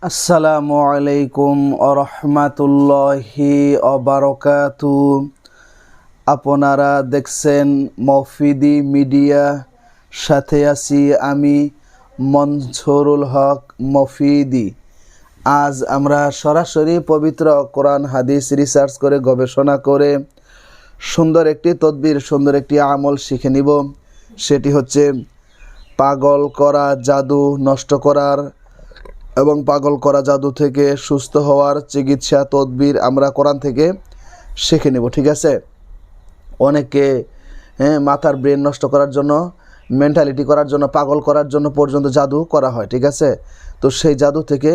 আসসালামু আলাইকুম আরহামাতুল্লাহি অবারকাতু। আপনারা দেখছেন মফিদি মিডিয়া, সাথে আছি আমি মনসুরুল হক মফিদি। আজ আমরা সরাসরি পবিত্র কোরআন হাদিস রিসার্চ করে গবেষণা করে সুন্দর একটি তদবির, সুন্দর একটি আমল শিখে নিব। সেটি হচ্ছে পাগল করা জাদু নষ্ট করার এবং পাগল করা জাদু থেকে সুস্থ হওয়ার চিকিৎসা তদবির আমরা কোরআন থেকে শিখে নেব। ঠিক আছে, অনেকে মাথার ব্রেন নষ্ট করার জন্য, মেন্টালিটি করার জন্য, পাগল করার জন্য পর্যন্ত জাদু করা হয়। ঠিক আছে, তো সেই জাদু থেকে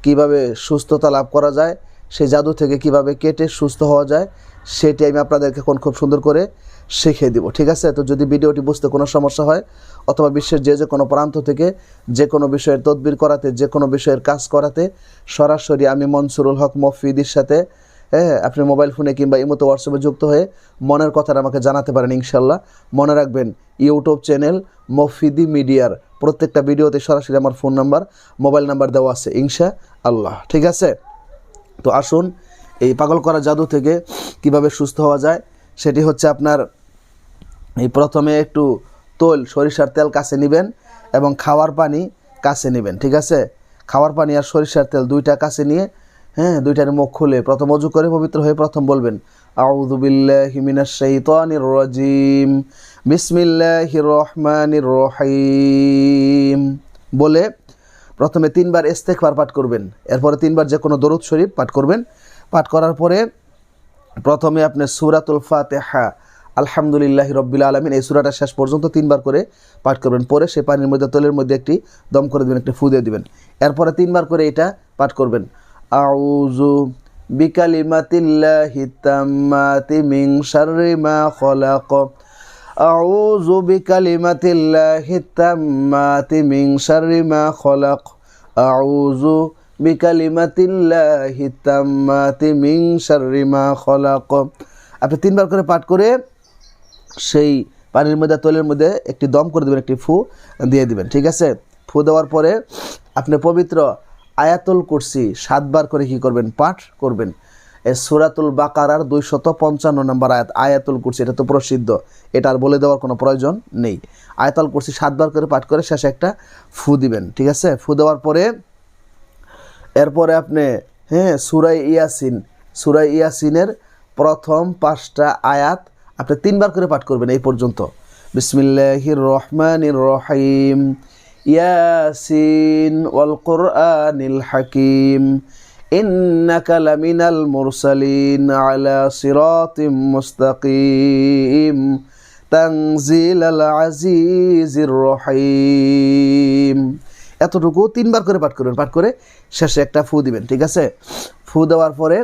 কিভাবে সুস্থতা লাভ করা যায়, সেই জাদু থেকে কিভাবে কেটে সুস্থ হওয়া যায়, সেটি আমি আপনাদেরকে এখন খুব সুন্দর করে শিখিয়ে দিব। ঠিক আছে, তো যদি ভিডিওটি বুঝতে কোনো সমস্যা হয় অথবা বিশ্বের যে কোনো প্রান্ত থেকে যে কোনো বিষয়ের তদবির করাতে, যে কোনো বিষয়ের কাজ করাতে সরাসরি আমি মনসুরুল হক মফিদির সাথে আপনি মোবাইল ফোনে কিংবা ইমোতে হোয়াটসঅ্যাপে যুক্ত হয়ে মনের কথাটা আমাকে জানাতে পারেন ইনশাল্লাহ। মনে রাখবেন, ইউটিউব চ্যানেল মফিদি মিডিয়ার প্রত্যেকটা ভিডিওতে সরাসরি আমার ফোন নাম্বার, মোবাইল নাম্বার দেওয়া আছে ইনশাআল্লাহ। ঠিক আছে, তো আসুন এই পাগল করা জাদু থেকে কিভাবে সুস্থ হওয়া যায় সেটি হচ্ছে আপনার এই প্রথমে একটু সরিষার তেল কাছে নেবেন এবং খাওয়ার পানি কাছে নেবেন। ঠিক আছে, খাওয়ার পানি আর সরিষার তেল দুইটা কাছে নিয়ে দুইটার মুখ খুলে প্রথম ওযু করে পবিত্র হয়ে প্রথম বলবেন আউযু বিল্লাহি মিনাশ শাইতানির রাজিম বিসমিল্লাহির রহমানির রহিম বলে প্রথমে 3 বার ইস্তেগফার পাঠ করবেন। এরপরে 3 বার যে কোনো দরুদ শরীফ পাঠ করবেন। পাঠ করার পরে প্রথমে আপনি সূরাতুল ফাতিহা আলহামদুলিল্লাহি রাব্বিল আলামিন এই সূরাটা শেষ পর্যন্ত 3 বার করে পাঠ করবেন। পরে সেই পানির মধ্যে, তেলের মধ্যে একটি দম করে দিবেন, একটি ফু দিয়ে দিবেন। এরপরে 3 বার করে এটা পাঠ করবেন আউযু বিকালিমাতিল্লাহি তাম্মাতি মিন শাররি মা খলাক আউযু বিকালিমাতিল্লাহি তাম্মাতি মিন শাররি মা খলাক আউযু বিকালিমাতিল্লাহি তাম্মাতি মিন শাররি মা খলাক। আপনি 3 বার করে পাঠ করে সেই পানির মধ্যে, তৈলের মধ্যে একটি দম করে দেবেন, একটি ফু দিয়ে দিবেন। ঠিক আছে, ফু দেওয়ার পরে আপনি পবিত্র আয়াতুল কুরসি 7 বার করে কি করবেন, পাঠ করবেন। এই সূরাতুল বাকারার 255 নম্বর আয়াত আয়াতুল কুরসি, এটা তো প্রসিদ্ধ, এটা আর বলে দেওয়ার কোনো প্রয়োজন নেই। আয়াতুল কুরসি 7 বার করে পাঠ করে শেষে একটা ফু দিবেন। ঠিক আছে, ফু দেওয়ার পরে এরপরে আপনি সূরা ইয়াসিনের প্রথম 5টা আয়াত আপনি 3 বার করে পাঠ করবেন এই পর্যন্ত। বিসমিল্লাহির রহমানির রহিম ইয়াসিন ওয়াল কুরআনিল হাকিম ইন্নাকা লামিনাল মুরসালিন আলা সিরাতিম মুস্তাকিম তানজিলাল আজিজির রহিম। এতটুকু 3 বার করে পাঠ করবেন। পাঠ করে শেষে একটা ফু দিবেন। ঠিক আছে, ফু দেওয়ার পরে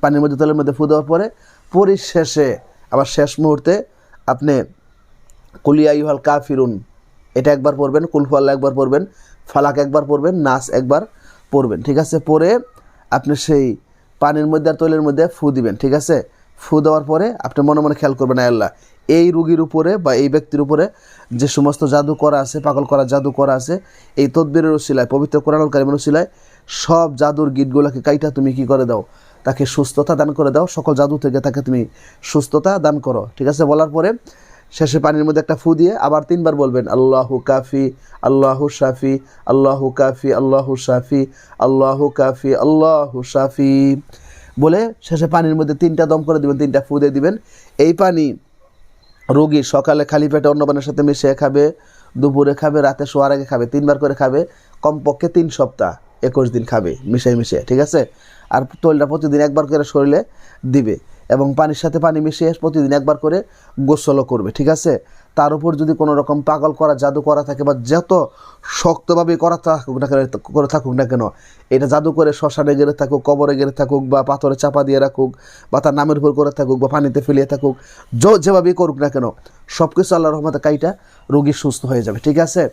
পানির মধ্যে, তেলের মধ্যে ফু দেওয়ার পরে পরিশেষে আবার শেষ মুহূর্তে আপনি কুল ইয়া আইয়ুহাল কাফিরুন এটা একবার পড়বেন, কুল হুয়াল্লাহ একবার পড়বেন, ফালাক একবার পড়বেন, নাস একবার পড়বেন। ঠিক আছে, পরে আপনি সেই পানির মধ্যে আর তৈলের মধ্যে ফু দিবেন। ঠিক আছে, ফু দেওয়ার পরে আপনি মনে মনে খেয়াল করবেন, আল্লাহ এই রোগীর উপরে বা এই ব্যক্তির উপরে যে সমস্ত জাদু করা আছে, পাগল করা জাদু করা আছে, এই তদবিরের উসিলায়, পবিত্র কোরআনুল কারীমের উসিলায় সব জাদুর গিটগুলোকে কাইটা তুমি কি করে দাও, তাকে সুস্থতা দান করে দাও, সকল জাদু থেকে তাকে তুমি সুস্থতা দান করো। ঠিক আছে, বলার পরে শেষে পানির মধ্যে একটা ফু দিয়ে আবার 3 বার বলবেন আল্লাহু কাফি আল্লাহু শাফি আল্লাহু কাফি আল্লাহু শাফি আল্লাহু কাফি আল্লাহু শাফি বলে শেষে পানির মধ্যে 3টা দম করে দিবেন, 3টা ফু দিয়ে দিবেন। এই পানি রোগী সকালে খালি পেটে অন্য পানির সাথে মিশিয়ে খাবে, দুপুরে খাবে, রাতে শোয়ার আগে খাবে, 3 বার করে খাবে, কমপক্ষে 3 সপ্তাহ 21 দিন খাবে মিশিয়ে। ঠিক আছে, আর তৈলটা প্রতিদিন একবার করে শরীরে দিবে এবং পানির সাথে পানি মিশিয়ে প্রতিদিন একবার করে গোসলও করবে। ঠিক আছে, তার উপর যদি কোনো রকম পাগল করা জাদু করা থাকে বা যত শক্তভাবে করে থাকুক না কেন, এটা জাদু করে শ্মশানে গেড়ে থাকুক, কবরে গেড়ে থাকুক, বা পাথরে চাপা দিয়ে রাখুক, বা তার নামের উপর করে থাকুক, বা পানিতে ফেলিয়ে থাকুক, যেভাবেই করুক না কেন, সব কিছু আল্লাহর রহমতে কাইটা রোগী সুস্থ হয়ে যাবে। ঠিক আছে,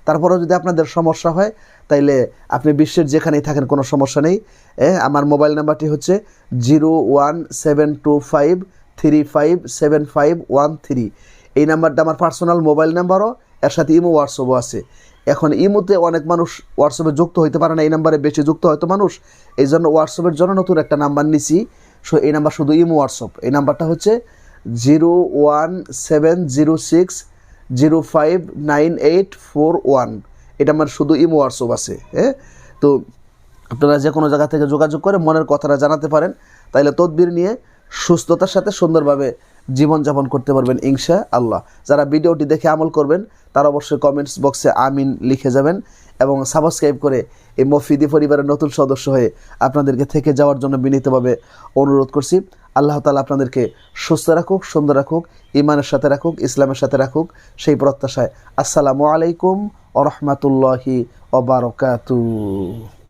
তারপরেও যদি আপনাদের সমস্যা হয় তাইলে আপনি বিশ্বের যেখানেই থাকেন কোনো সমস্যা নেই। আমার মোবাইল নাম্বারটি হচ্ছে 01725357513। এই নাম্বারটা আমার পার্সোনাল মোবাইল নাম্বারও, এর সাথে ইমো হোয়াটসঅ্যাপও আছে। এখন ইমোতে অনেক মানুষ হোয়াটসঅ্যাপে যুক্ত হইতে পারে না, এই নাম্বারে বেশি যুক্ত হয়তো মানুষ, এই জন্য হোয়াটসঅ্যাপের জন্য নতুন একটা নাম্বার নিছি। সো এই নাম্বার শুধু ইমো হোয়াটসঅ্যাপ, এই নাম্বারটা হচ্ছে 01706059841। এটা আমার শুধু ইমো হোয়াটসঅ্যাপ আছে। হ্যাঁ, তো আপনারা যে কোনো জায়গা থেকে যোগাযোগ করে মনের কথাটা জানাতে পারেন, তাইলে তদবির নিয়ে সুস্থতার সাথে সুন্দরভাবে জীবনযাপন করতে পারবেন ইনশা আল্লাহ। যারা ভিডিওটি দেখে আমল করবেন তারা অবশ্যই কমেন্টস বক্সে আমিন লিখে যাবেন এবং সাবস্ক্রাইব করে এই মফিদি পরিবারের নতুন সদস্য হয়ে আপনাদেরকে থেকে যাওয়ার জন্য বিনীতভাবে অনুরোধ করছি। আল্লাহ তাআলা আপনাদেরকে সুস্থ রাখুক, সুন্দর রাখুক, ইমানের সাথে রাখুক, ইসলামের সাথে রাখুক, সেই প্রত্যাশায় আসসালামু আলাইকুম ওয়া রাহমাতুল্লাহি ওয়া বারাকাতুহু।